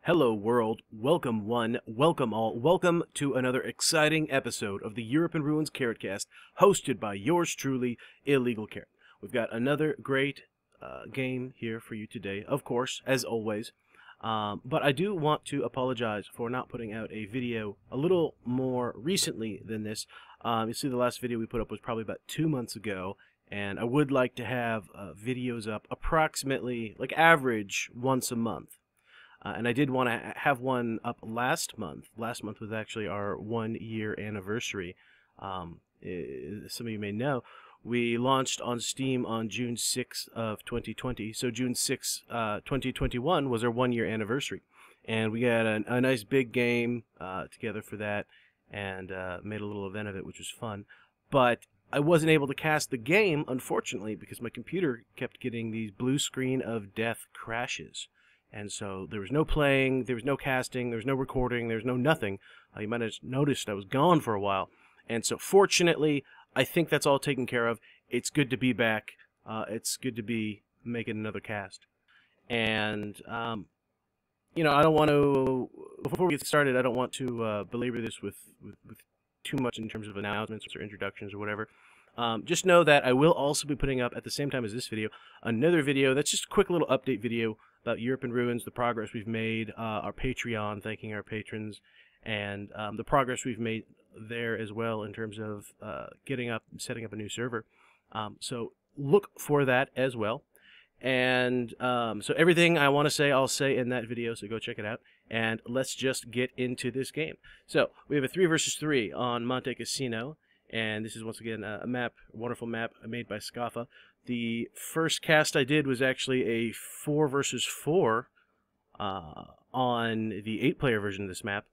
Hello world, welcome one, welcome all, welcome to another exciting episode of the Europe in Ruins CarrotCast, hosted by yours truly, Illegal Carrot. We've got another great game here for you today, of course, as always, but I do want to apologize for not putting out a video a little more recently than this. You see the last video we put up was probably about 2 months ago, and I would like to have videos up approximately, like average, once a month. And I did want to have one up last month. Last month was actually our 1-year anniversary. Some of you may know, we launched on Steam on June 6th of 2020. So June 6th, 2021 was our 1-year anniversary. And we had a nice big game together for that and made a little event of it, which was fun. But I wasn't able to cast the game, unfortunately, because my computer kept getting these blue screen of death crashes. And so there was no playing, there was no casting, there was no recording, there was no nothing. You might have noticed I was gone for a while. And so fortunately, I think that's all taken care of. It's good to be back. It's good to be making another cast. And, you know, I don't want to, before we get started, I don't want to belabor this with too much in terms of announcements or introductions or whatever. Just know that I will also be putting up, at the same time as this video, another video that's just a quick little update video about Europe in Ruins, the progress we've made, our Patreon, thanking our patrons, and the progress we've made there as well in terms of setting up a new server. So look for that as well. And so everything I want to say, I'll say in that video, so go check it out. And let's just get into this game. So we have a 3 versus 3 on Monte Cassino. And this is once again a map, a wonderful map made by Scaffa. The first cast I did was actually a 4 versus 4 on the 8-player version of this map.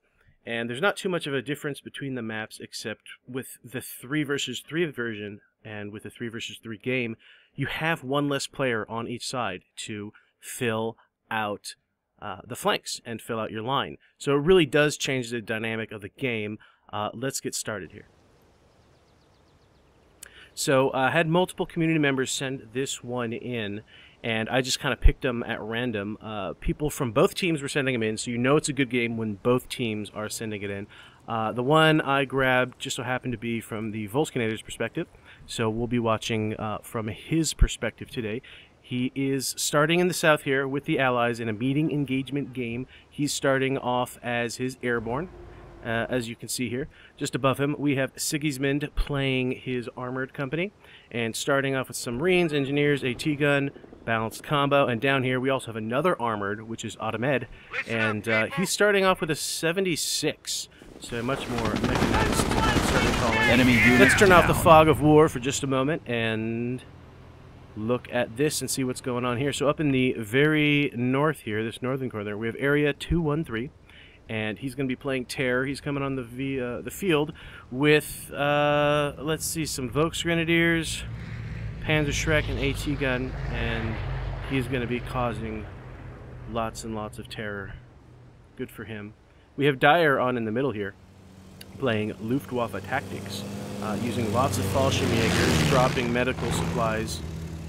And there's not too much of a difference between the maps, except with the 3 versus 3 version and with the 3 versus 3 game, you have one less player on each side to fill out the flanks and fill out your line. So it really does change the dynamic of the game. Let's get started here. So I had multiple community members send this one in, and I just kind of picked them at random. People from both teams were sending them in, so you know it's a good game when both teams are sending it in. The one I grabbed just so happened to be from the TheVolskinator's perspective, so we'll be watching from his perspective today. He is starting in the south here with the Allies in a meeting engagement game. He's starting off as his airborne. As you can see here, just above him, we have Sigismund playing his armored company, and starting off with some Marines, Engineers, AT gun, balanced combo, and down here we also have another armored, which is Audemed, and he's starting off with a 76, so much more mechanized. Enemy unit Let's turn down. off the fog of war for just a moment and look at this and see what's going on here. So up in the very north here, this northern corner, we have Area 213. And he's going to be playing Terror. He's coming on the field with, let's see, some Volksgrenadiers, Panzerschreck, and AT gun, and he's going to be causing lots and lots of terror. Good for him. We have Dyer on in the middle here, playing Luftwaffe Tactics, using lots of Fallschirmjägers, dropping medical supplies.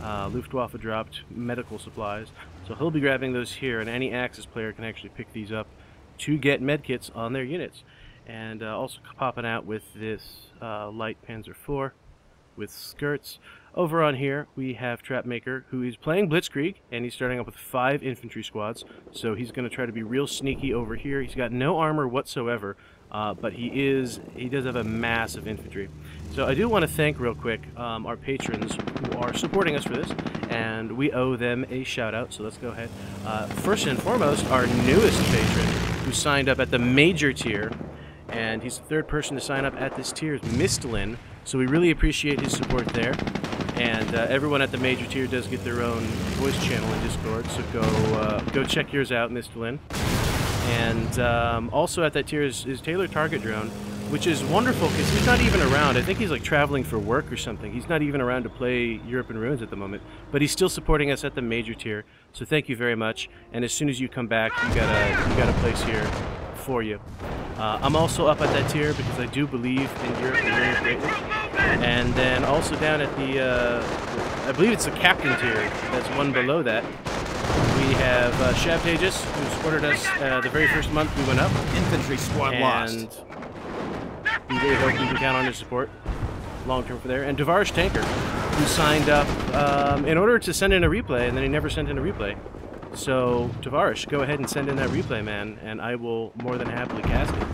Luftwaffe dropped medical supplies, so he'll be grabbing those here, and any Axis player can actually pick these up to get medkits on their units. And also popping out with this light Panzer IV with skirts. Over on here we have Trapmaker, who is playing Blitzkrieg, and he's starting up with 5 infantry squads, so he's going to try to be real sneaky over here. He's got no armor whatsoever, but he does have a mass of infantry. So I do want to thank real quick our patrons who are supporting us for this, and we owe them a shout out, so let's go ahead. First and foremost, our newest patron who signed up at the major tier, and he's the 3rd person to sign up at this tier, is Mistlin, so we really appreciate his support there. And everyone at the major tier does get their own voice channel in Discord, so go check yours out, Mistlin. And also at that tier is Taylor Target Drone, which is wonderful because he's not even around. I think he's like traveling for work or something. He's not even around to play Europe in Ruins at the moment, but he's still supporting us at the major tier. So thank you very much. And as soon as you come back, you got a place here for you. I'm also up at that tier because I do believe in Europe in Ruins greatly. And then also down at the, I believe it's the captain tier. That's one below that. We have have Shabtages, who supported us the very first month we went up. Infantry squad lost. We really hope we can count on his support long term for there. And Devarish Tanker, who signed up in order to send in a replay, and then he never sent in a replay. So, Devarish, go ahead and send in that replay, man, and I will more than happily cast it.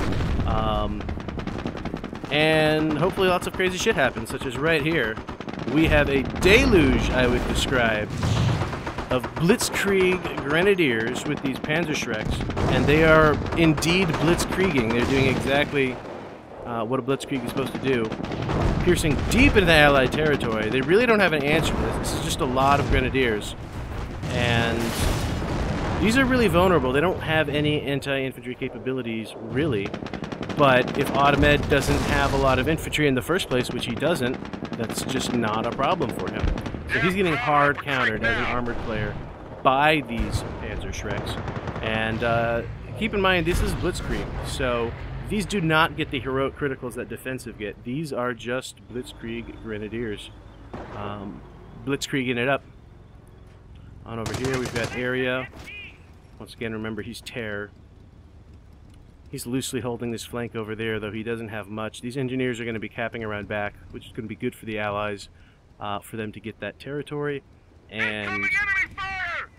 And hopefully lots of crazy shit happens, such as right here. We have a deluge, I would describe, of Blitzkrieg Grenadiers with these Panzerschrecks, and they are indeed blitzkrieging. They're doing exactly what a blitzkrieg is supposed to do, piercing deep into the Allied territory. They really don't have an answer to this. This is just a lot of Grenadiers, and these are really vulnerable. They don't have any anti-infantry capabilities, really, but if Audemed doesn't have a lot of infantry in the first place, which he doesn't, that's just not a problem for him. So he's getting hard countered as an armored player by these Panzerschrecks. And keep in mind, this is Blitzkrieg, so these do not get the heroic criticals that defensive get. These are just Blitzkrieg Grenadiers. Blitzkrieging it up. On over here, we've got Area. Once again, remember, he's Terror. He's loosely holding this flank over there, though he doesn't have much. These engineers are going to be capping around back, which is going to be good for the Allies, for them to get that territory. And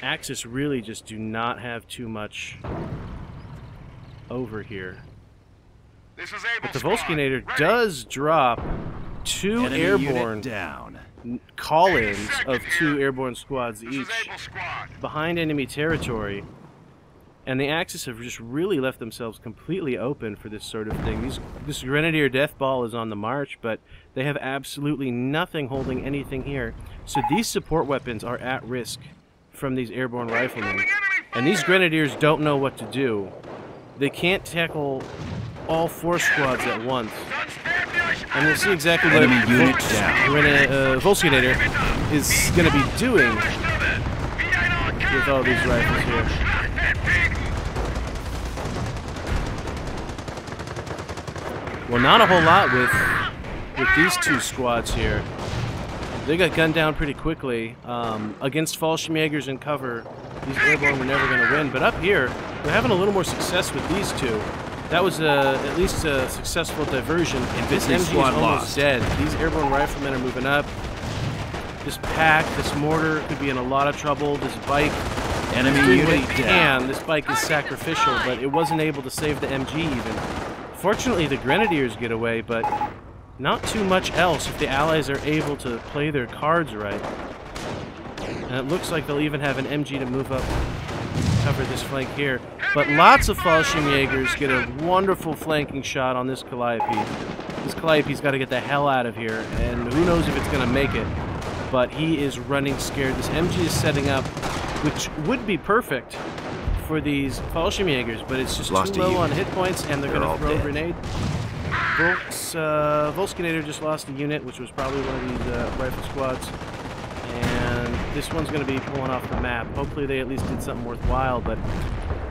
Axis really just do not have too much over here. But the Volskinator does drop 2 airborne call-ins of 2 airborne squads each behind enemy territory. And the Axis have just really left themselves completely open for this sort of thing. This Grenadier Death Ball is on the march, but they have absolutely nothing holding anything here. So these support weapons are at risk from these airborne riflemen. And these Grenadiers don't know what to do. They can't tackle all 4 squads at once. And we'll see exactly what Volskinator is going to be doing with all these rifles here. Well, not a whole lot with these 2 squads here. They got gunned down pretty quickly. Against Fallschirmjägers in cover, these airborne were never going to win. But up here, we're having a little more success with these 2. That was at least a successful diversion. And this MG is almost dead. These airborne riflemen are moving up. This pack, this mortar could be in a lot of trouble. This bike, enemy unit down. This bike is sacrificial, but it wasn't able to save the MG even. Fortunately, the Grenadiers get away, but not too much else if the Allies are able to play their cards right. And it looks like they'll even have an MG to move up, cover this flank here. But lots of Fallschirmjägers get a wonderful flanking shot on this Calliope. This Calliope's got to get the hell out of here, and who knows if it's going to make it. But he is running scared. This MG is setting up, which would be perfect for these Fallschirmjägers, but it's just too low on hit points, and they're going to throw a grenade. Volskinator just lost a unit, which was probably one of these rifle squads, and this one's going to be pulling off the map. Hopefully they at least did something worthwhile, but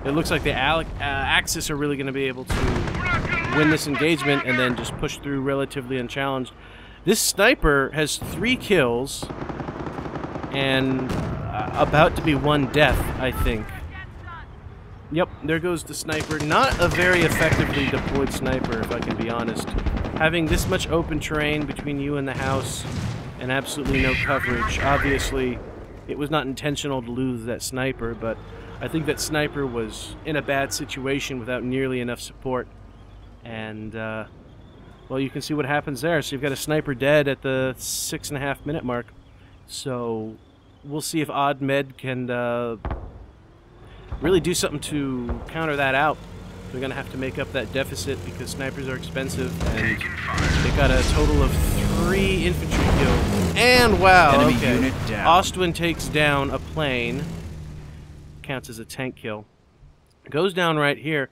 it looks like the Axis are really going to be able to win this engagement and then just push through relatively unchallenged. This sniper has 3 kills and about to be 1 death, I think. Yep, there goes the sniper. Not a very effectively deployed sniper, if I can be honest. Having this much open terrain between you and the house and absolutely no coverage. Obviously, it was not intentional to lose that sniper, but I think that sniper was in a bad situation without nearly enough support. And, well, you can see what happens there. So you've got a sniper dead at the 6.5 minute mark. So we'll see if Audemed can really do something to counter that out. They're going to have to make up that deficit because snipers are expensive, and they got a total of 3 infantry kills. And wow, okay. Ostwin takes down a plane. Counts as a tank kill. Goes down right here.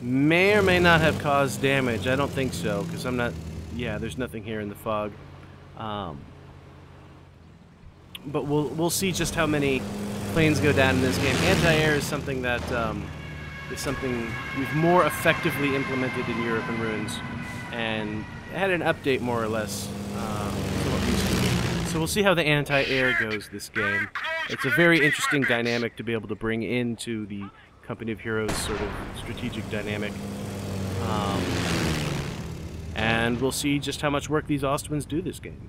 May or may not have caused damage. I don't think so, because I'm not... Yeah, there's nothing here in the fog. But we'll see just how many planes go down in this game. Anti-air is something that we've more effectively implemented in Europe and Ruins, and had an update more or less. So we'll see how the anti-air goes this game. It's a very interesting dynamic to be able to bring into the Company of Heroes sort of strategic dynamic. And we'll see just how much work these Austrians do this game.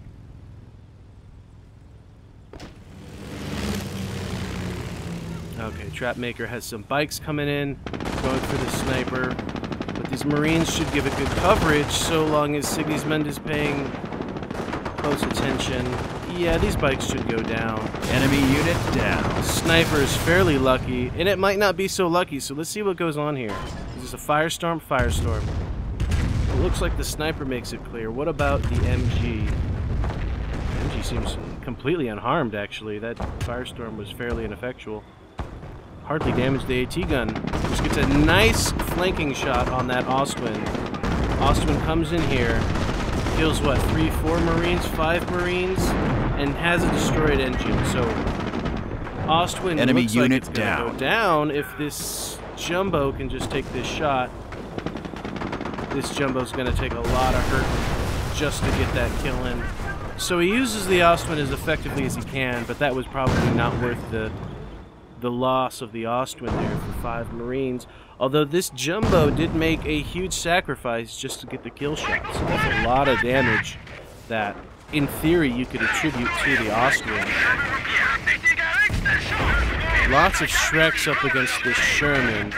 Okay, Trapmaker has some bikes coming in, going for the sniper. But these Marines should give it good coverage so long as Sigismund is paying close attention. Yeah, these bikes should go down. Enemy unit down. Sniper is fairly lucky, and it might not be so lucky, so let's see what goes on here. Is this a firestorm? Firestorm. It looks like the sniper makes it clear. What about the MG? The MG seems completely unharmed, actually. That firestorm was fairly ineffectual. Hardly damaged the AT gun. Just gets a nice flanking shot on that Austrian. Austrian comes in here, kills what, 3, 4 Marines, 5 Marines, and has a destroyed engine. So Austrian enemy looks unit like it's gonna down. go down if this Jumbo can just take this shot. This Jumbo's gonna take a lot of hurt just to get that kill in. So he uses the Austrian as effectively as he can, but that was probably not worth the loss of the Austrian there for 5 Marines. Although this Jumbo did make a huge sacrifice just to get the kill shot. So that's a lot of damage that, in theory, you could attribute to the Austrian. Lots of Shreks up against this Sherman.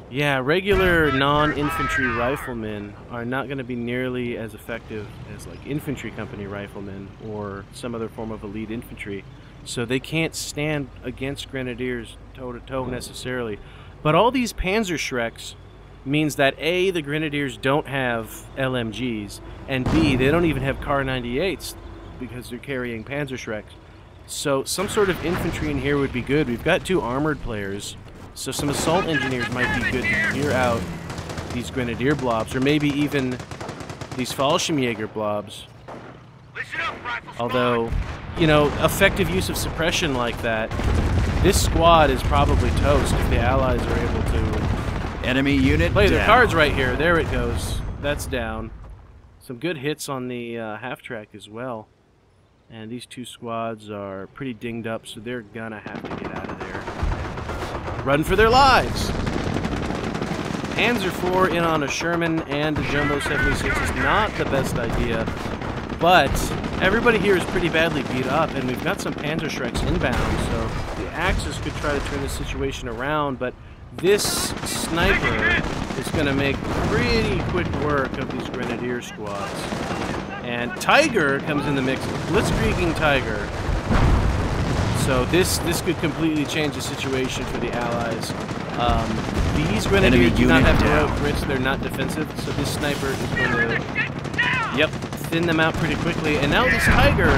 Yeah, regular non-infantry riflemen are not going to be nearly as effective as like infantry company riflemen or some other form of elite infantry. So they can't stand against grenadiers toe-to-toe necessarily. But all these Panzer Shreks means that A, the grenadiers don't have LMGs, and B, they don't even have Car 98s because they're carrying Panzer Shreks. So some sort of infantry in here would be good. We've got 2 armored players, so some assault engineers might be good to clear out these grenadier blobs, or maybe even these Fallschirmjäger blobs. Although, you know, effective use of suppression like that, this squad is probably toast if the Allies are able to enemy unit play down. their cards right here. There it goes. That's down. Some good hits on the half-track as well. And these 2 squads are pretty dinged up, so they're gonna have to get out of there. Run for their lives! Panzer IV in on a Sherman and a Jumbo 76 is not the best idea, but everybody here is pretty badly beat up, and we've got some Panzer Shreks inbound, so the Axis could try to turn this situation around, but this sniper is going to make pretty quick work of these Grenadier squads. And Tiger comes in the mix, blitzkrieging Tiger. So this could completely change the situation for the Allies. These Grenadiers do not have heroic Brits, they're not defensive, so this sniper is going to, thin them out pretty quickly. And now this Tiger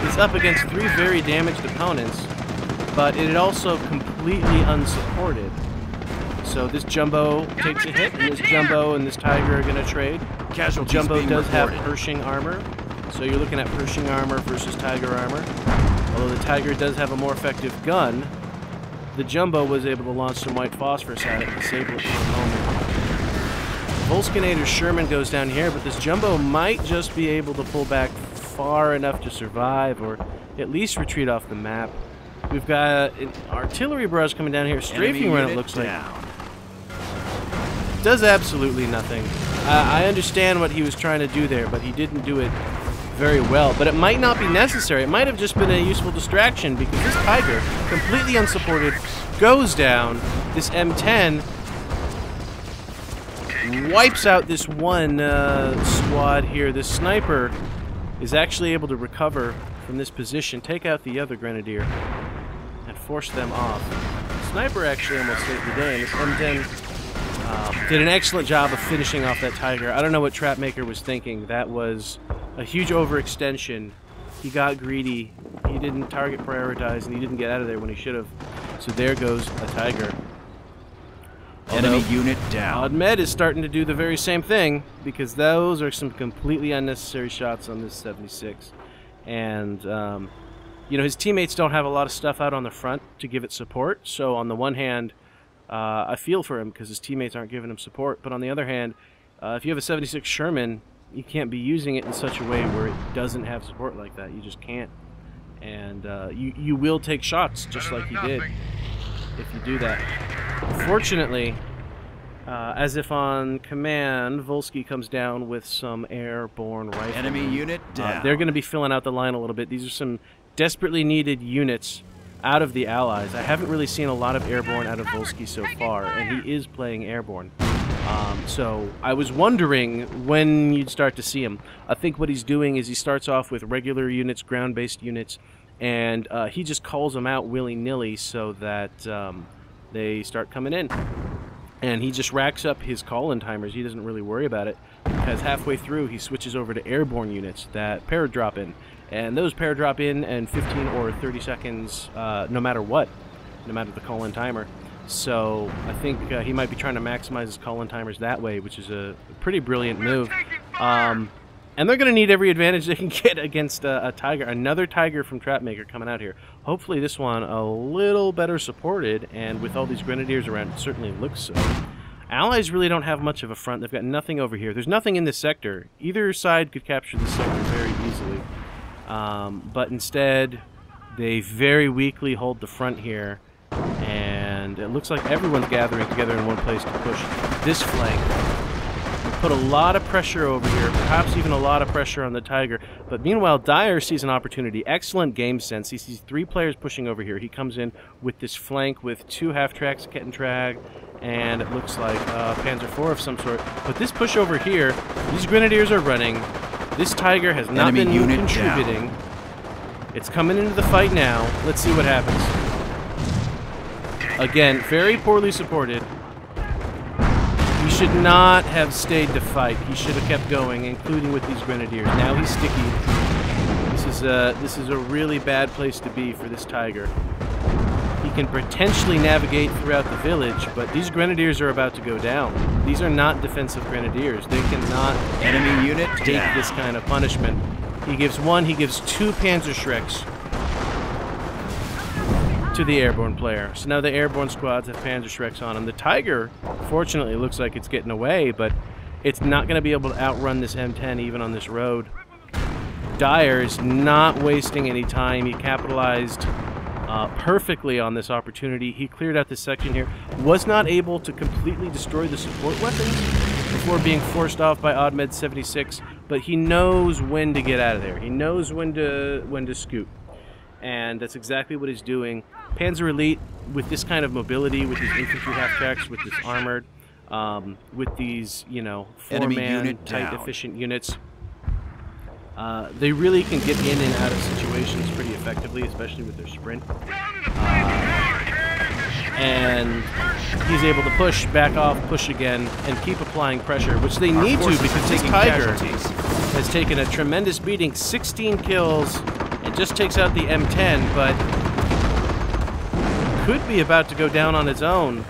is up against 3 very damaged opponents, but it is also completely unsupported. So this Jumbo takes a hit, and this Jumbo and this Tiger are going to trade. Casualties Jumbo does reported. have Pershing armor, so you're looking at Pershing armor versus Tiger armor. Although the Tiger does have a more effective gun, the Jumbo was able to launch some white phosphorus at it and disable it for a moment. Volskinator Sherman goes down here, but this Jumbo might just be able to pull back far enough to survive, or at least retreat off the map. We've got an artillery barrage coming down here, strafing run it looks like. Does absolutely nothing. I understand what he was trying to do there, but he didn't do it very well. But it might not be necessary. It might have just been a useful distraction, because this Tiger, completely unsupported, goes down. This M10 wipes out this one squad here. This sniper is actually able to recover from this position, take out the other Grenadier, and force them off. The sniper actually almost saved the day, and this M10 did an excellent job of finishing off that Tiger. I don't know what Trapmaker was thinking. That was a huge overextension. He got greedy. He didn't target prioritize, and he didn't get out of there when he should have. So there goes a Tiger. Enemy unit down. Audemed is starting to do the very same thing, because those are some completely unnecessary shots on this 76. And, you know, his teammates don't have a lot of stuff out on the front to give it support. So on the one hand, I feel for him because his teammates aren't giving him support. But on the other hand, if you have a 76 Sherman, you can't be using it in such a way where it doesn't have support like that. You just can't. And you will take shots, just like he did, if you do that. Fortunately, as if on command, Volsky comes down with some airborne rifle. Enemy unit down. They're going to be filling out the line a little bit. These are some desperately needed units out of the Allies. I haven't really seen a lot of airborne out of Volsky so far, and he is playing airborne. So I was wondering when you'd start to see him. I think what he's doing is he starts off with regular units, ground-based units, and he just calls them out willy-nilly so that they start coming in. And he just racks up his call-in timers. He doesn't really worry about it, because halfway through he switches over to airborne units that paradrop in. And those paradrop in 15 or 30 seconds, no matter what, no matter the call-in timer. So I think he might be trying to maximize his call-in timers that way, which is a pretty brilliant move. And they're going to need every advantage they can get against a Tiger. Another Tiger from Trapmaker coming out here. Hopefully this one a little better supported, and with all these Grenadiers around, it certainly looks so. Allies really don't have much of a front. They've got nothing over here. There's nothing in this sector. Either side could capture this sector very easily. But instead, they very weakly hold the front here. And it looks like everyone's gathering together in one place to push this flank. Put a lot of pressure over here, perhaps even a lot of pressure on the Tiger. But meanwhile, Dyer sees an opportunity. Excellent game sense. He sees 3 players pushing over here. He comes in with this flank with 2 half-tracks, Kettentrag, and it looks like Panzer IV of some sort. But this push over here, these Grenadiers are running. This Tiger has not been contributing. Down. It's coming into the fight now. Let's see what happens. Again, very poorly supported. He should not have stayed to fight. He should have kept going, including with these Grenadiers. Now he's sticky. This is a really bad place to be for this Tiger. He can potentially navigate throughout the village, but these Grenadiers are about to go down. These are not defensive Grenadiers. They cannot enemy unit take this kind of punishment. He gives 2 Panzerschrecks to the airborne player. So now the airborne squads have Panzerschrecks on them. The Tiger, fortunately, looks like it's getting away, but it's not going to be able to outrun this M10 even on this road. Dyer is not wasting any time. He capitalized perfectly on this opportunity. He cleared out this section here. Was not able to completely destroy the support weapons before being forced off by Audemed 76, but he knows when to get out of there. He knows when to scoot. And that's exactly what he's doing. Panzer Elite, with this kind of mobility, with these infantry half-tracks, with this armored, with these, you know, 4-man, tight, efficient units, they really can get in and out of situations pretty effectively, especially with their sprint. And he's able to push, back off, push again, and keep applying pressure, which they need to because this Tiger has taken a tremendous beating, 16 kills, and just takes out the M10, but could be about to go down on its own.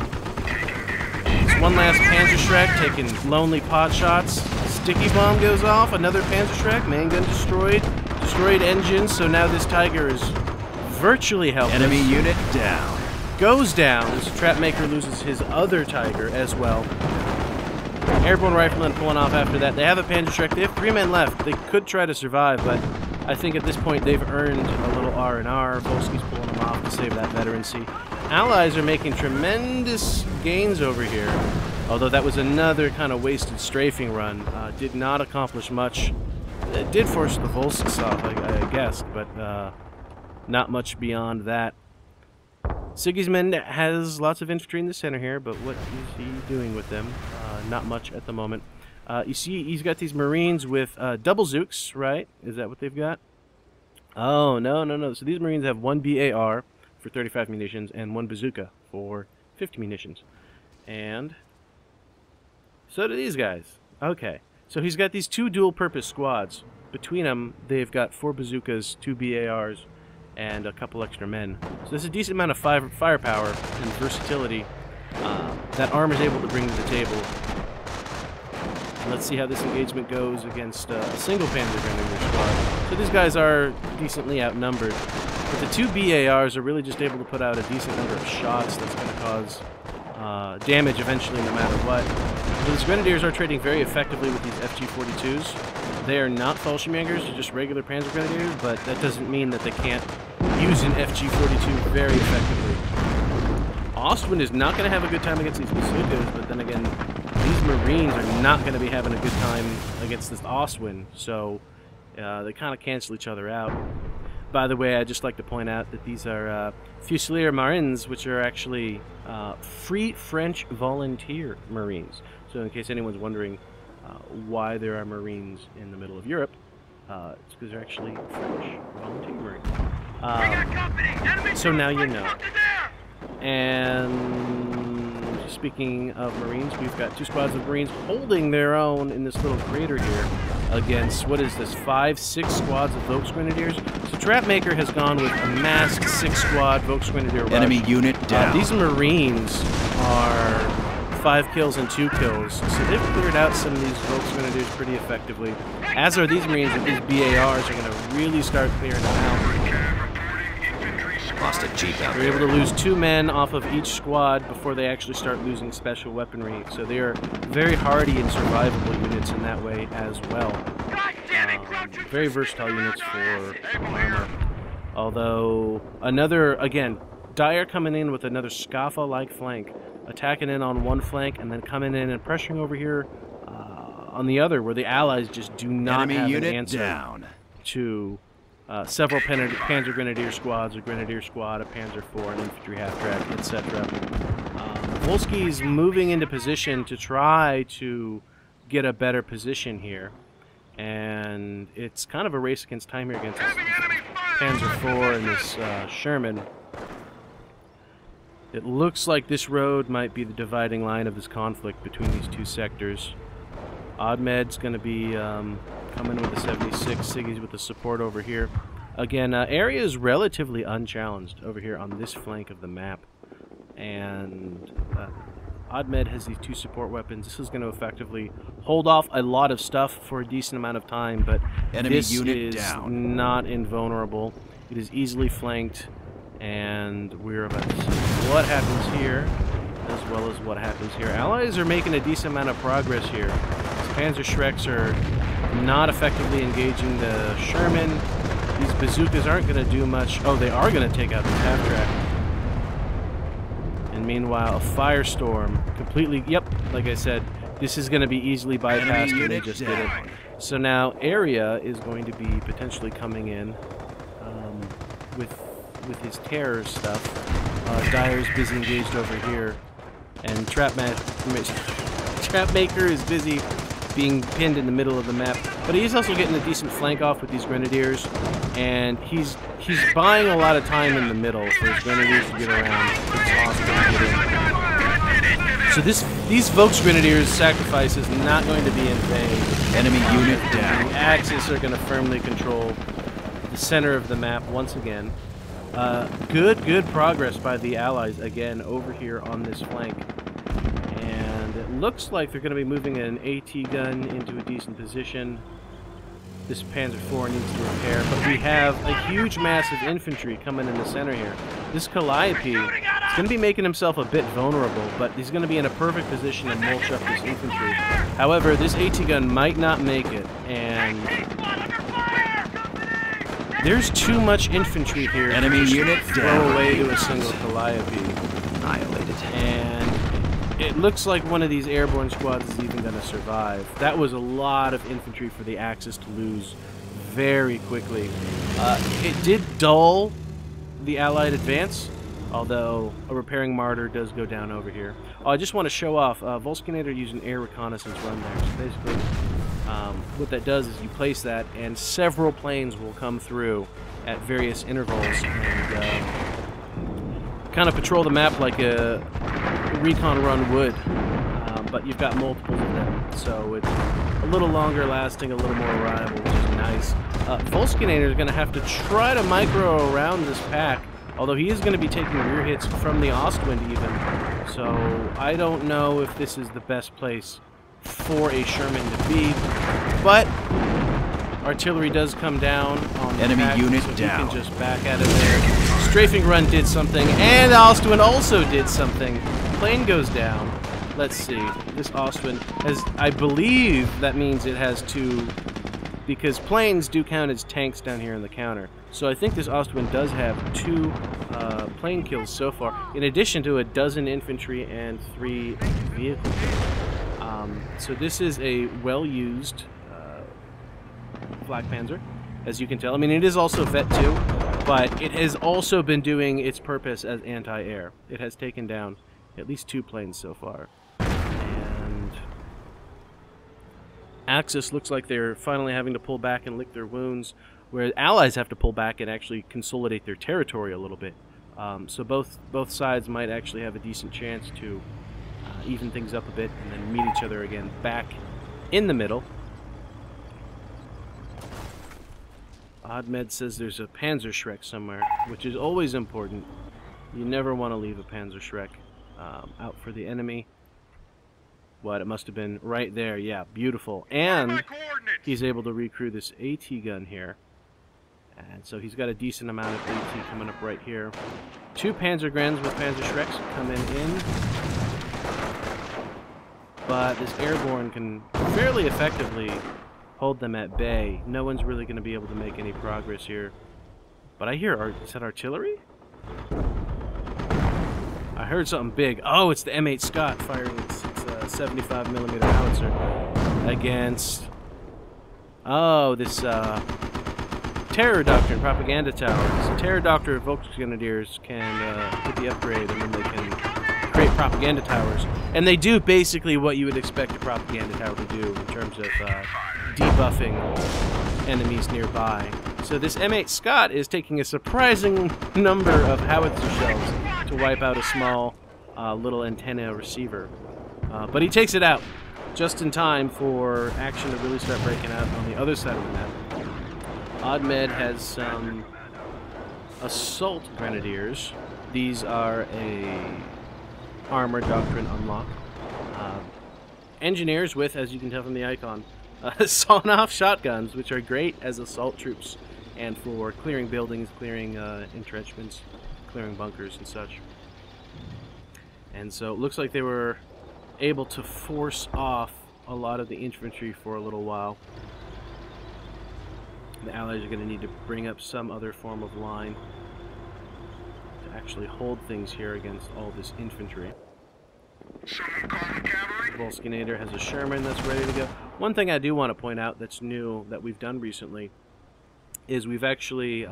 It's one last Panzerschreck, taking lonely pot shots. Sticky bomb goes off, another Panzerschreck, main gun destroyed, destroyed engines, so now this Tiger is virtually helpless. Enemy unit down. Goes down, so Trapmaker loses his other Tiger as well. Airborne Rifleman pulling off after that. They have a Panzerschreck, they have 3 men left. They could try to survive, but I think at this point they've earned a little R&R. Volsky's pulling them off to save that veterancy. Allies are making tremendous gains over here, although that was another kind of wasted strafing run. Did not accomplish much. It did force the Volsks off, I guess, but not much beyond that. Sigismund has lots of infantry in the center here, but what is he doing with them? Not much at the moment. You see, he's got these Marines with double Zooks, right? Is that what they've got? Oh, no. So these Marines have 1 BAR for 35 munitions and 1 bazooka for 50 munitions. And so do these guys. Okay. So he's got these 2 dual-purpose squads. Between them, they've got 4 bazookas, 2 BARs, and a couple extra men. So there's a decent amount of firepower and versatility that ARM is able to bring to the table. Let's see how this engagement goes against a single Panzer Grenadier squad. So these guys are decently outnumbered, but the 2 BARs are really just able to put out a decent number of shots that's going to cause damage eventually no matter what. These Grenadiers are trading very effectively with these FG-42s. They are not Fallschirmjägers, they're just regular Panzer Grenadiers, but that doesn't mean that they can't using FG-42 very effectively. Ostwind is not going to have a good time against these bazookas, but then again, these Marines are not going to be having a good time against this Ostwind, so they kind of cancel each other out. By the way, I'd just like to point out that these are Fusilier Marines, which are actually Free French Volunteer Marines. So in case anyone's wondering why there are Marines in the middle of Europe, it's because they're actually French Volunteer Marines. So now you know. And speaking of Marines, we've got 2 squads of Marines holding their own in this little crater here against, what is this, 5-6 squads of Volksgrenadiers. So Trapmaker has gone with a masked 6-squad Volksgrenadier rush. Enemy unit down. These Marines are 5 kills and 2 kills, so they've cleared out some of these Volksgrenadiers pretty effectively. As are these Marines, and these BARs are going to really start clearing them out. Lost a Jeep out They're able to lose 2 men off of each squad before they actually start losing special weaponry, so they are very hardy and survivable units in that way as well. Very versatile units for armor. Although, another, again, Dyer coming in with another Scaffa-like flank, attacking in on one flank and then coming in and pressuring over here on the other, where the Allies just do not have an answer to several Panzer Grenadier squads, a Grenadier squad, a Panzer IV, an infantry half-track, etc. Volsky's moving into position to try to get a better position here, and it's kind of a race against time here against this Panzer IV and this Sherman. It looks like this road might be the dividing line of this conflict between these 2 sectors. Audemed going to be coming with the 76, Siggy's with the support over here. Again, area is relatively unchallenged over here on this flank of the map. And Audemed has these 2 support weapons. This is going to effectively hold off a lot of stuff for a decent amount of time, but this is not invulnerable. It is easily flanked, and we're about to see what happens here, as well as what happens here. Allies are making a decent amount of progress here. These Panzer Shreks are not effectively engaging the Sherman. These bazookas aren't going to do much. Oh, they are going to take out the half-track. And meanwhile, a firestorm completely, yep, like I said, this is going to be easily bypassed, and they just did it. So now area is going to be potentially coming in with his terror stuff. Dyer's busy engaged over here, and Trapmaker is busy being pinned in the middle of the map, but he's also getting a decent flank off with these Grenadiers, and he's buying a lot of time in the middle for his Grenadiers to get around. So these Volksgrenadiers' sacrifice is not going to be in vain. Enemy unit down. The Axis are going to firmly control the center of the map once again. Good progress by the Allies again over here on this flank. And it looks like they're going to be moving an AT gun into a decent position. This Panzer IV needs to repair, but we have a huge mass of infantry coming in the center here. This Calliope is going to be making himself a bit vulnerable, but he's going to be in a perfect position to mulch up this infantry. However, this AT gun might not make it, and there's too much infantry here. Enemy unit throw away to a single Calliope. Annihilated. And it looks like one of these airborne squads is even going to survive. That was a lot of infantry for the Axis to lose very quickly. It did dull the Allied advance, although a repairing martyr does go down over here. Oh, I just want to show off, Volskinator used an air reconnaissance run there. So basically, what that does is you place that, and several planes will come through at various intervals and kind of patrol the map like a recon run would, but you've got multiples of them, so it's a little longer lasting, a little more reliable, which is nice. Volskinator is going to have to try to micro around this pack, although he is going to be taking rear hits from the Ostwind even, so I don't know if this is the best place for a Sherman to be, but artillery does come down on the enemy pack, unit so down. he can just back at it there. Strafing run did something, and Ostwind also did something. Plane goes down. Let's see. This Ostwind has, I believe that means it has 2 because planes do count as tanks down here in the counter. So I think this Audemed does have 2 plane kills so far, in addition to a dozen infantry and 3 vehicles. So this is a well-used flak panzer, as you can tell. I mean, it is also Vet 2, but it has also been doing its purpose as anti-air. It has taken down at least 2 planes so far. And Axis looks like they're finally having to pull back and lick their wounds, where Allies have to pull back and actually consolidate their territory a little bit. So both sides might actually have a decent chance to even things up a bit and then meet each other again back in the middle. Audemed says there's a Panzerschreck somewhere, which is always important. You never want to leave a Panzerschreck out for the enemy. What, it must have been right there. Yeah, beautiful. And he's able to recrew this AT gun here. And so he's got a decent amount of AT coming up right here. 2 Panzergrens with Panzerschrecks coming in. But this airborne can fairly effectively hold them at bay. No one's really going to be able to make any progress here. But I hear, is that artillery? I heard something big. Oh, it's the M8 Scott firing its 75mm howitzer against, oh, this Terror Doctor and Propaganda Towers. So Terror Doctor Volkskinadiers can get the upgrade, and then they can create Propaganda Towers. And they do basically what you would expect a Propaganda Tower to do in terms of debuffing enemies nearby. So this M8 Scott is taking a surprising number of howitzer shells to wipe out a small little antenna receiver. But he takes it out just in time for action to really start breaking out on the other side of the map. Audemed has some Assault Grenadiers. These are a Armor Doctrine unlock. Engineers with, as you can tell from the icon, sawn-off shotguns, which are great as assault troops and for clearing buildings, clearing entrenchments, clearing bunkers and such. And so it looks like they were able to force off a lot of the infantry for a little while. The Allies are going to need to bring up some other form of line to actually hold things here against all this infantry. TheVolskinator has a Sherman that's ready to go. One thing I do want to point out that's new that we've done recently is we've actually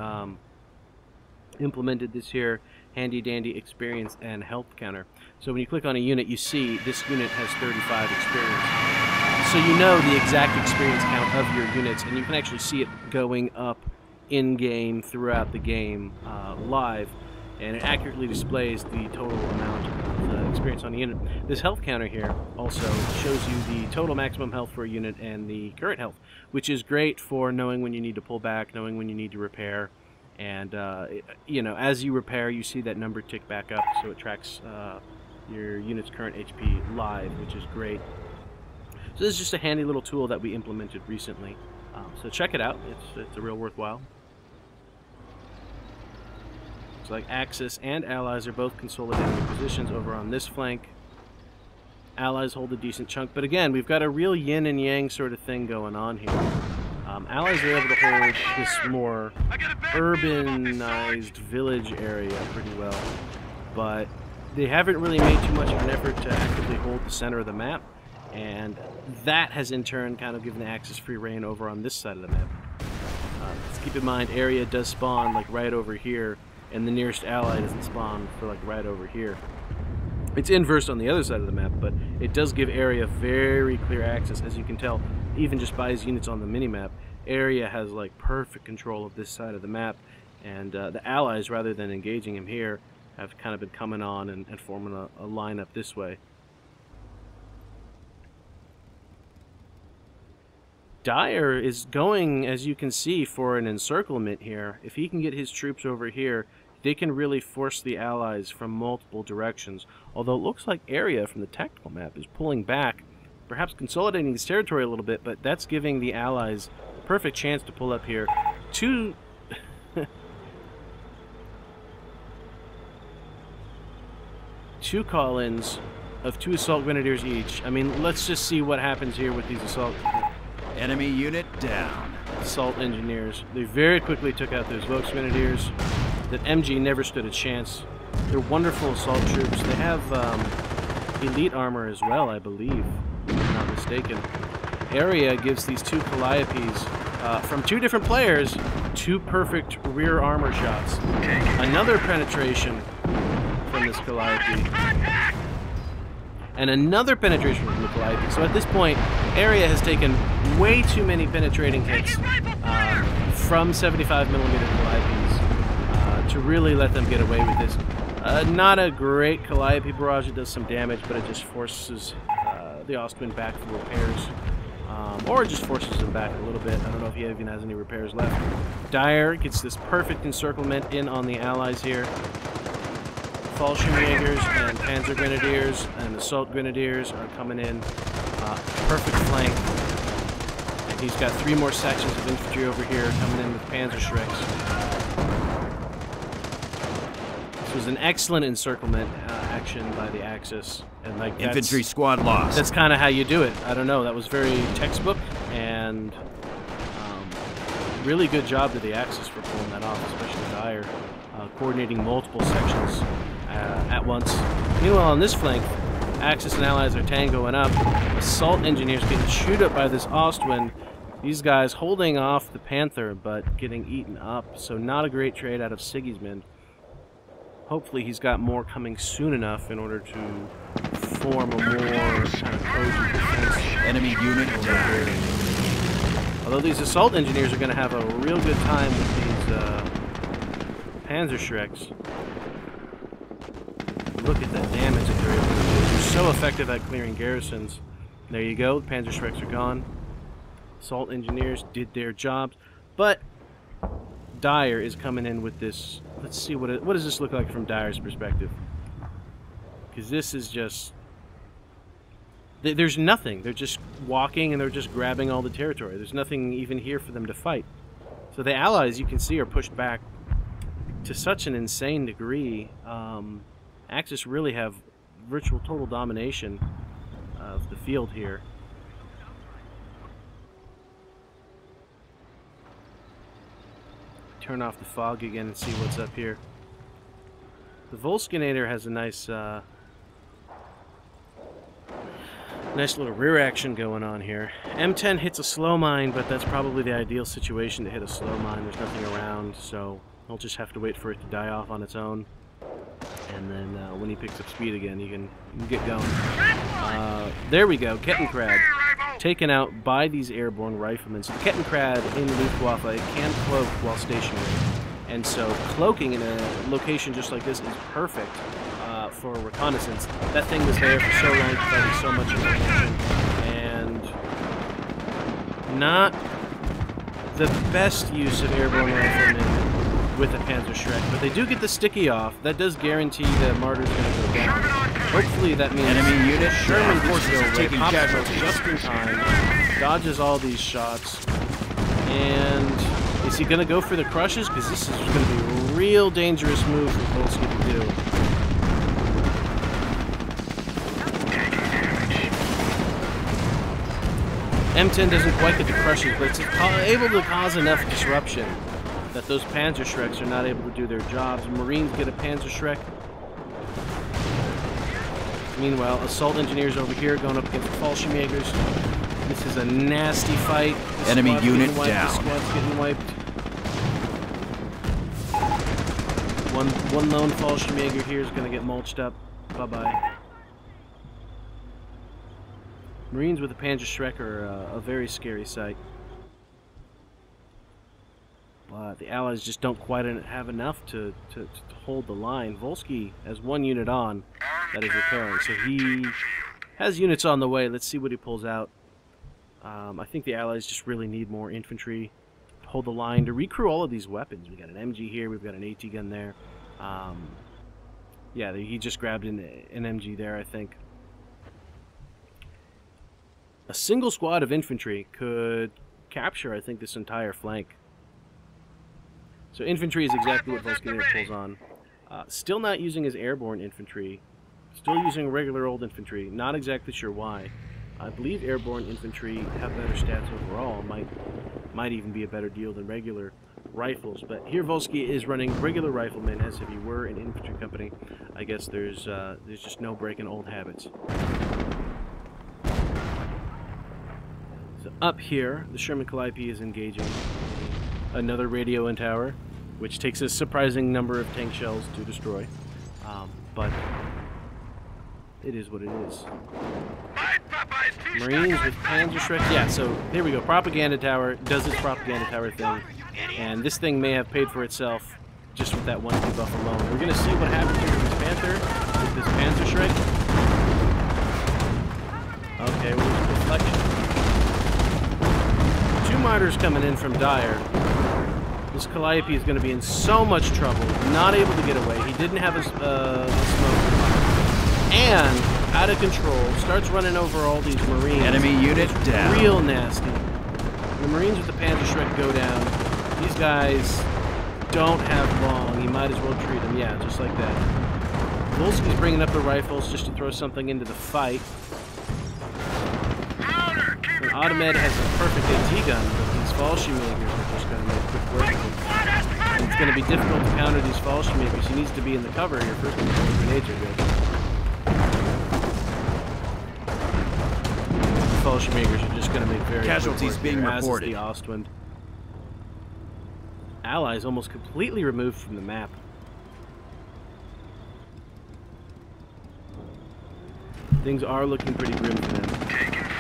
implemented this here handy dandy experience and health counter. So when you click on a unit, you see this unit has 35 experience. So you know the exact experience count of your units, and you can actually see it going up in-game throughout the game live, and it accurately displays the total amount of experience on a unit. This health counter here also shows you the total maximum health for a unit and the current health, which is great for knowing when you need to pull back, knowing when you need to repair. And, you know, as you repair, you see that number tick back up, so it tracks your unit's current HP live, which is great. So this is just a handy little tool that we implemented recently. So check it out. It's a real worthwhile. Looks like Axis and Allies are both consolidating their positions over on this flank. Allies hold a decent chunk, but again, we've got a real yin and yang sort of thing going on here. Allies are able to hold this more urbanized village area pretty well, but they haven't really made too much of an effort to actively hold the center of the map, and that has in turn kind of given the Axis free reign over on this side of the map. Let's keep in mind, area does spawn like right over here, and the nearest ally doesn't spawn for like right over here. It's inverse on the other side of the map, but it does give area very clear access, as you can tell even just by his units on the minimap. Area has like perfect control of this side of the map, and the Allies, rather than engaging him here, have kind of been coming on and forming a line up this way. Dyer is going, as you can see, for an encirclement here. If he can get his troops over here, they can really force the Allies from multiple directions. Although it looks like Area from the tactical map is pulling back, perhaps consolidating his territory a little bit, but that's giving the Allies a perfect chance to pull up here. Two call-ins of 2 assault grenadiers each. I mean, let's just see what happens here with these assault. Enemy unit down. assault engineers. They very quickly took out those Volksgrenadiers. That MG never stood a chance. They're wonderful assault troops. They have elite armor as well, I believe, if I'm not mistaken. Area gives these two Calliopes, from two different players, two perfect rear armor shots. Another penetration from this Calliope. And another penetration from the Calliope. So at this point, Area has taken way too many penetrating hits from 75mm Calliopes to really let them get away with this. Not a great Calliope barrage. It does some damage, but it just forces the Audemed back for repairs. Or just forces him back a little bit. I don't know if he even has any repairs left. Dyer gets this perfect encirclement in on the allies here. Fallschirmjägers and Panzer Grenadiers and Assault Grenadiers are coming in. Perfect flank. And he's got 3 more sections of infantry over here coming in with Panzer Schrecks. This was an excellent encirclement action by the Axis. And like Infantry squad lost. That's kind of how you do it. I don't know. That was very textbook, and really good job to the Axis for pulling that off, especially Dyer, coordinating multiple sections at once. Meanwhile, on this flank, Axis and Allies are tangoing up. Assault engineers getting chewed up by this Audemed. These guys holding off the Panther, but getting eaten up. So not a great trade out of Sigismund. Hopefully he's got more coming soon enough in order to form a more kind of cogent defense. Enemy unit down. Although these assault engineers are going to have a real good time with these Panzer Schrecks. Look at the damage that they're able to do. They're so effective at clearing garrisons. There you go. The Panzer Schrecks are gone. Assault engineers did their jobs. But Dyer is coming in with this. Let's see, what does this look like from Dyer's perspective? Because this is just... There's nothing. They're just walking and they're just grabbing all the territory. There's nothing even here for them to fight. So the Allies, you can see, are pushed back to such an insane degree. Axis really have virtual total domination of the field here. Turn off the fog again and see what's up here. The TheVolskinator has a nice nice little rear action going on here. M10 hits a slow mine, but that's probably the ideal situation to hit a slow mine. There's nothing around, so he'll just have to wait for it to die off on its own. And then when he picks up speed again, you can get going. There we go, Kettenkrad. Taken out by these airborne riflemen. So the Kettenkrad in Luftwaffe, it can cloak while stationary. And so cloaking in a location just like this is perfect for reconnaissance. That thing was there for so long, fighting so much information. And not the best use of airborne riflemen with a Panzer Schreck. But they do get the sticky off. That does guarantee that Martyr's going to go down. Hopefully that means enemy unit Sherman forces are taking casualties just in time, dodges all these shots, and is he going to go for the crushes? Because this is going to be a real dangerous move for Volsky to do. M10 doesn't quite get the crushes, but it's able to cause enough disruption that those Panzer Schrecks are not able to do their jobs. Marines get a Panzer Schreck. Meanwhile, assault engineers over here going up against the Fallschirmjägers. This is a nasty fight. This enemy unit down. down. The squad's getting wiped. One lone Fallschirmjäger here is going to get mulched up. Bye-bye. Marines with a Panzer Schreck are a very scary sight. But the Allies just don't quite have enough to hold the line. Volsky has one unit on that is repairing, so he has units on the way. Let's see what he pulls out. I think the Allies just really need more infantry to hold the line, to recrew all of these weapons. We got an MG here, we've got an AT gun there. Yeah, he just grabbed an MG there, I think. A single squad of infantry could capture, I think, this entire flank. So infantry is exactly what Volsky pulls on. Still not using his airborne infantry. Still using regular old infantry. Not exactly sure why. I believe airborne infantry have better stats overall. Might Might even be a better deal than regular rifles. But here Volsky is running regular riflemen as if he were an infantry company. I guess there's just no breaking old habits. So up here, the Sherman Calliope is engaging another radio and tower, which takes a surprising number of tank shells to destroy. But it is what it is. Marines with Panzerschreck. Yeah, so here we go. Propaganda tower does its propaganda tower thing. And this thing may have paid for itself just with that one debuff alone. We're going to see what happens here with this Panther, with this Panzerschreck. Okay, we're just deflecting. 2 martyrs coming in from Dyer. This Calliope is going to be in so much trouble, not able to get away. He didn't have a smoke. And, out of control, starts running over all these Marines. Enemy unit down. Real nasty. The Marines with the Panzerschreck go down. These guys don't have long. You might as well treat them. Yeah, just like that. Volsky's bringing up the rifles just to throw something into the fight. And Audemed has a perfect AT gun, but these Fallschirmjägers are just going to make quick work of him. And it's going to be difficult to counter these Fallschirmjägers. He needs to be in the cover here first before the grenades are good. The Fallschirmjägers are just going to make very casualties being reported. The Ostwind. Allies almost completely removed from the map. Things are looking pretty grim for them.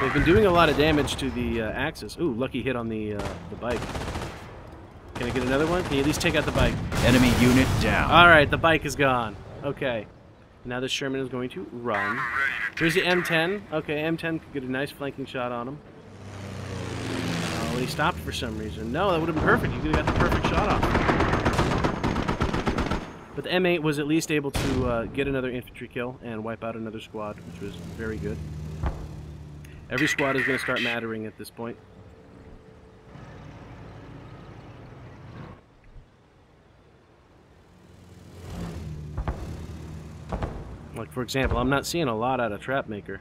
They've been doing a lot of damage to the Axis. Ooh, lucky hit on the bike. Can I get another one? Can you at least take out the bike? Enemy unit down. Alright, the bike is gone. Okay. Now the Sherman is going to run. Here's the M10. Okay, M10 could get a nice flanking shot on him. Oh, he stopped for some reason. No, that would have been perfect. You could have got the perfect shot off. But the M8 was at least able to get another infantry kill and wipe out another squad, which was very good. Every squad is going to start mattering at this point. Like, for example, I'm not seeing a lot out of Trapmaker.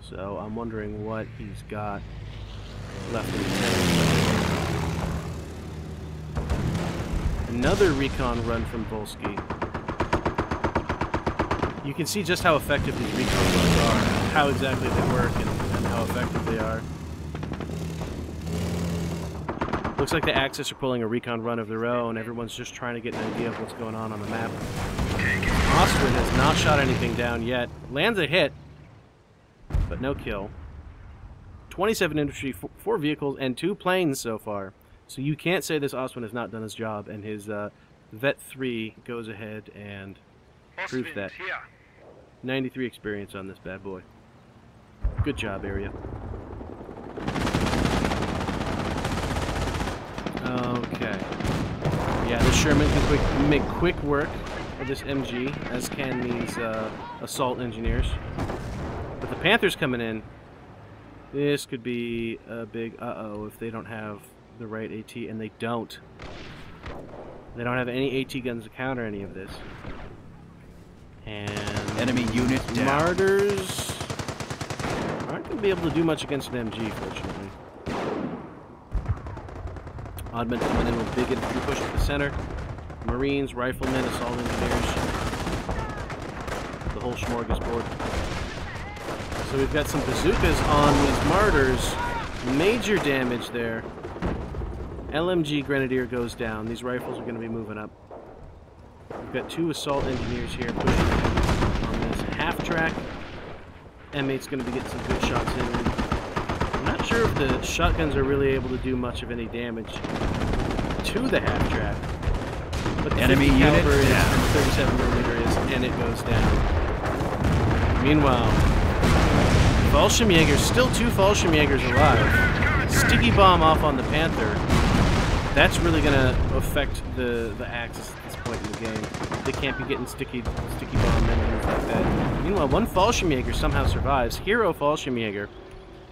So I'm wondering what he's got left in the tank. Another recon run from Volsky. You can see just how effective these recon runs are, how exactly they work, and how effective they are. Looks like the Axis are pulling a recon run of their own. Everyone's just trying to get an idea of what's going on the map. Ostwind has not shot anything down yet. Lands a hit, but no kill. 27 infantry, 4 vehicles, and 2 planes so far. So you can't say this Ostwind has not done his job, and his Vet 3 goes ahead and proves that. 93 experience on this bad boy. Good job, area. Okay. Yeah, the Sherman can make quick work of this MG, as can these assault engineers. But the Panthers coming in, this could be a big uh-oh if they don't have the right AT, and they don't. They don't have any AT guns to counter any of this. And enemy unit down. Martyrs aren't going to be able to do much against an MG, fortunately. Audemed coming in with big infantry push to the center. Marines, riflemen, assault engineers. The whole smorgasbord. So we've got some bazookas on these Martyrs. Major damage there. LMG Grenadier goes down. These rifles are going to be moving up. We've got 2 assault engineers here pushing on this half-track. M8's going to be getting some good shots in. I'm not sure if the shotguns are really able to do much of any damage to the half-track. But the enemy unit caliber is, down. and the 37mm is, and it goes down. Meanwhile, Fallschirmjägers, still 2 Fallschirmjägers alive. Sticky bomb off on the Panther. That's really going to affect the Axis at this point in the game. They can't be getting sticky bomb engines like that. Meanwhile, 1 Fallschirmjäger somehow survives. Hero Fallschirmjäger.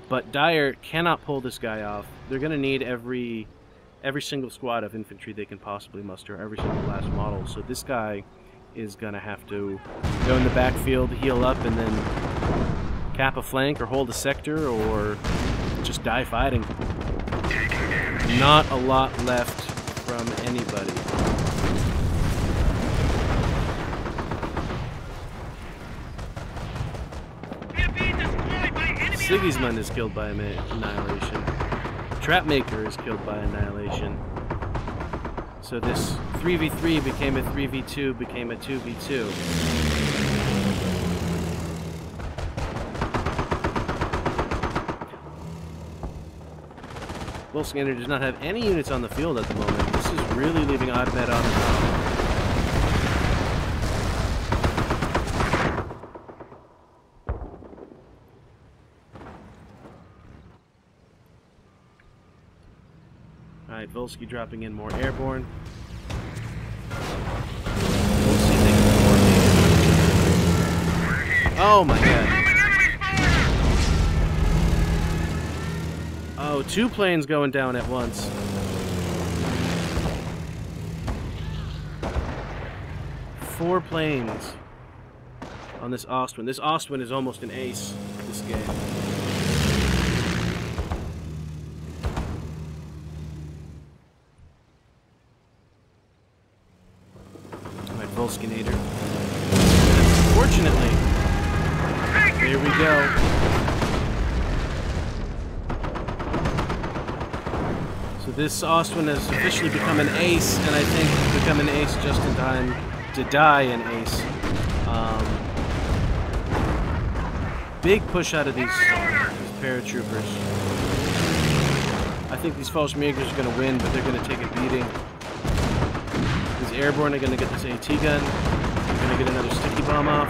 But Dyer cannot pull this guy off. They're going to need every single squad of infantry they can possibly muster, every single last model. So this guy is going to have to go in the backfield, heal up, and then cap a flank or hold a sector or just die fighting. Not a lot left from anybody. Sigismund is killed by annihilation. Trapmaker is killed by annihilation. So this 3v3 became a 3v2, became a 2v2. TheVolskinator does not have any units on the field at the moment. This is really leaving Audemed on his own. Alright, Volsky dropping in more airborne. We'll see if they can coordinate. Oh my god. Oh, 2 planes going down at once. Four planes on this Ostwind. This Ostwind is almost an ace this game. Alright, Volskinator. Fortunately, there we go. So this Ostwind has officially become an ace, and I think become an ace just in time to die an ace. Big push out of these paratroopers. I think these Fallschirmjägers are going to win, but they're going to take a beating. These airborne are going to get this AT gun. They're going to get another sticky bomb off.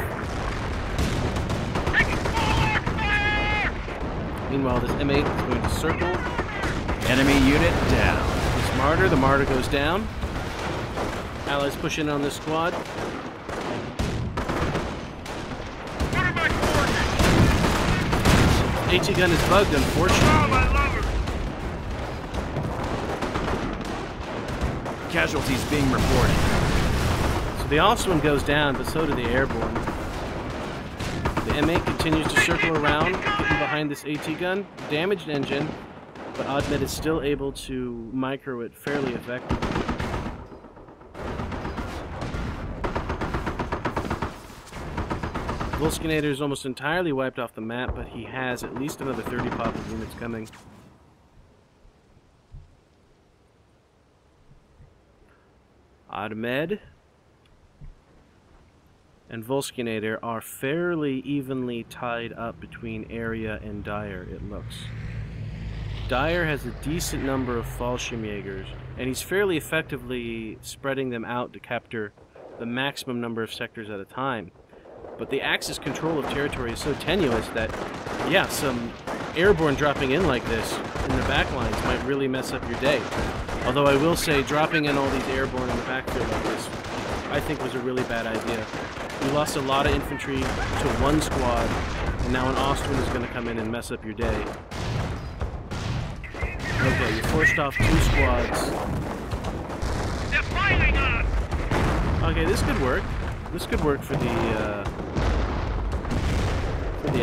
Meanwhile, this M8 is going to circle. Enemy unit down. This Martyr, the Martyr goes down. Allies push in on this squad. AT gun is bugged, unfortunately. Casualties being reported. So the Ostwind goes down, but so do the airborne. The M8 continues to circle around, getting behind this AT gun. Damaged engine, but Audemed is still able to micro it fairly effectively. TheVolskinator is almost entirely wiped off the map, but he has at least another 30 pop of units coming. Audemed and Volskinator are fairly evenly tied up between Area and Dyer, it looks. Dyer has a decent number of Fallschirmjägers, and he's fairly effectively spreading them out to capture the maximum number of sectors at a time. But the Axis control of territory is so tenuous that, yeah, some airborne dropping in like this in the backlines might really mess up your day. Although I will say, dropping in all these airborne in the backfield like this, I think was a really bad idea. You lost a lot of infantry to one squad, and now an Ostwind is going to come in and mess up your day. Okay, you forced off 2 squads. They're firing on us! Okay, this could work. This could work for the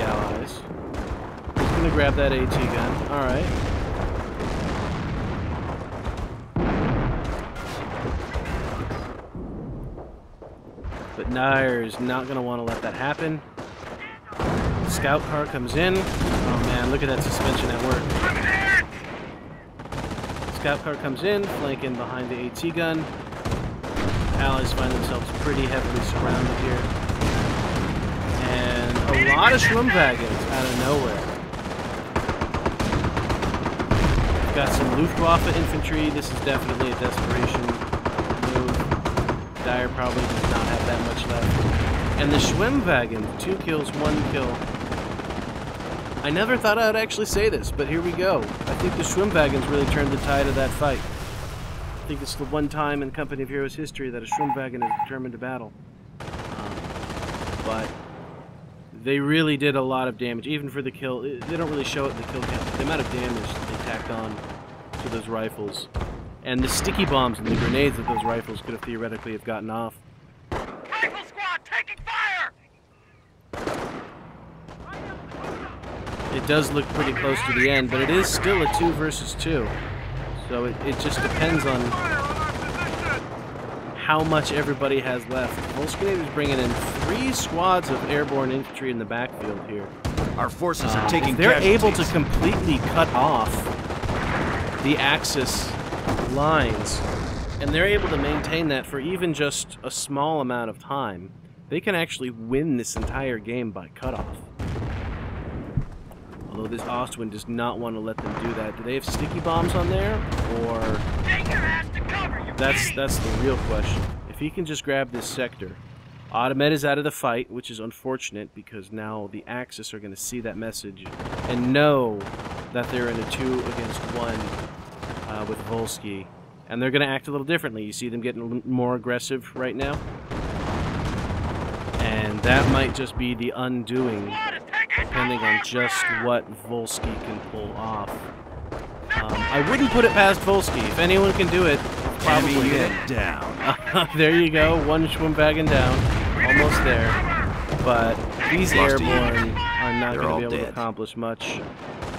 Allies. He's gonna grab that AT gun. All right. But Nair is not gonna want to let that happen. Scout car comes in. Oh man, look at that suspension at work. Scout car comes in, flanking behind the AT gun. Allies find themselves pretty heavily surrounded here. And a lot of Schwimmwagons out of nowhere. We've got some Luftwaffe infantry. This is definitely a desperation move. Dyer probably does not have that much left. And the Schwimmwagen, 2 kills, 1 kill. I never thought I would actually say this, but here we go. I think the Schwimmwagons really turned the tide of that fight. I think it's the one time in Company of Heroes history that a Schwimmwagen has determined a battle. But they really did a lot of damage, even for the kill. They don't really show it in the kill count, but the amount of damage that they tacked on to those rifles. And the sticky bombs and the grenades that those rifles could have theoretically have gotten off. Rifle squad taking fire! It does look pretty close to the end, but it is still a 2 versus 2. So So it just depends on how much everybody has left. Volskinator's bringing in 3 squads of airborne infantry in the backfield here. Our forces are taking They're able casualties. to completely cut off the Axis lines, and they're able to maintain that for even just a small amount of time. They can actually win this entire game by cutoff. Although this Ostwind does not want to let them do that. Do they have sticky bombs on there? Or... Take your ass to cover, you That's idiot! the real question. If he can just grab this sector. Audemed is out of the fight, which is unfortunate because now the Axis are going to see that message and know that they're in a 2 against 1 with Volsky. And they're going to act a little differently. You see them getting a little more aggressive right now. And that might just be the undoing, depending on just what Volsky can pull off. I wouldn't put it past Volsky. If anyone can do it, probably Enemy him. unit down. There you go, 1 Schwimmwagen down. Almost there. But these Lost a airborne unit. are not They're going to all be able to dead. accomplish much.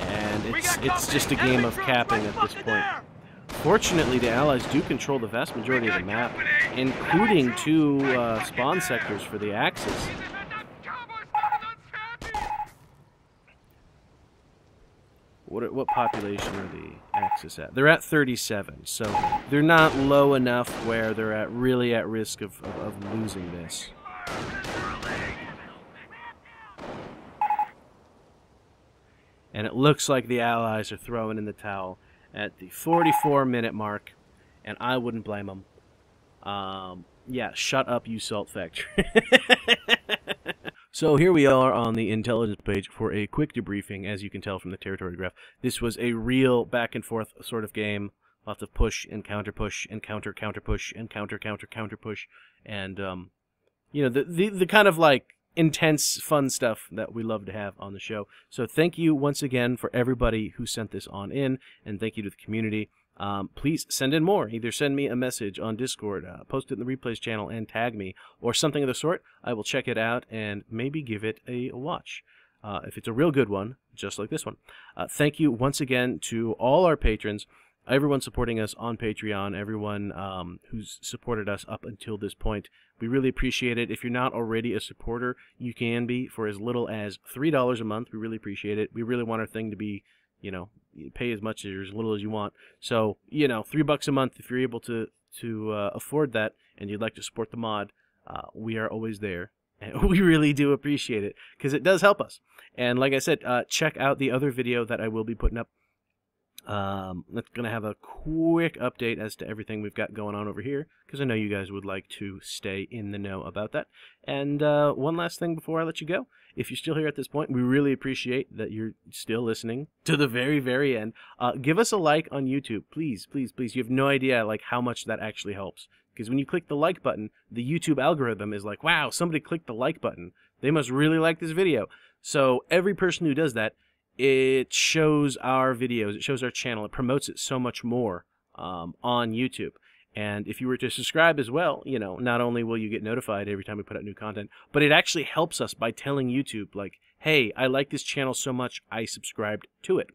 And it's just a game of capping at this point. Fortunately, the Allies do control the vast majority of the map, including 2 spawn sectors for the Axis. What population are the Axis at? They're at 37, so they're not low enough where they're really at risk of losing this. And it looks like the Allies are throwing in the towel at the 44-minute mark, and I wouldn't blame them. Yeah, shut up, you salt factory. So here we are on the intelligence page for a quick debriefing, as you can tell from the territory graph. This was a real back-and-forth sort of game. Lots of push and counter-push and counter-counter-push and counter-counter-counter-push. And, you know, the kind of, like, intense, fun stuff that we love to have on the show. So thank you once again for everybody who sent this on in, and thank you to the community. Please send in more. Either send me a message on Discord, post it in the replays channel, and tag me, or something of the sort. I will check it out and maybe give it a watch. If it's a real good one, just like this one. Thank you once again to all our patrons, everyone supporting us on Patreon, everyone who's supported us up until this point. We really appreciate it. If you're not already a supporter, you can be for as little as $3 a month. We really appreciate it. We really want our thing to be, you know, pay as much or as little as you want. So, you know, $3 a month if you're able to afford that and you'd like to support the mod, we are always there. And we really do appreciate it because it does help us. And like I said, check out the other video that I will be putting up. That's going to have a quick update as to everything we've got going on over here, because I know you guys would like to stay in the know about that. And one last thing before I let you go. If you're still here at this point, we really appreciate that you're still listening to the very, very end. Give us a like on YouTube. Please, please, please. You have no idea like how much that actually helps. Because when you click the like button, the YouTube algorithm is like, wow, somebody clicked the like button. They must really like this video. So every person who does that, it shows our videos, it shows our channel, it promotes it so much more on YouTube. And if you were to subscribe as well, you know, not only will you get notified every time we put out new content, but it actually helps us by telling YouTube, like, hey, I like this channel so much, I subscribed to it.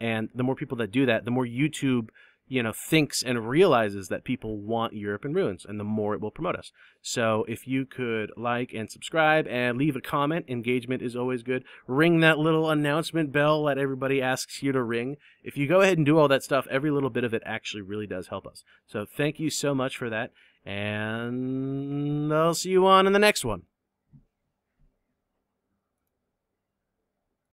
And the more people that do that, the more YouTube, you know, thinks and realizes that people want Europe in Ruins, and the more it will promote us. So if you could like and subscribe and leave a comment, engagement is always good. Ring that little announcement bell that everybody asks you to ring. If you go ahead and do all that stuff, every little bit of it actually really does help us. So thank you so much for that, and I'll see you on in the next one.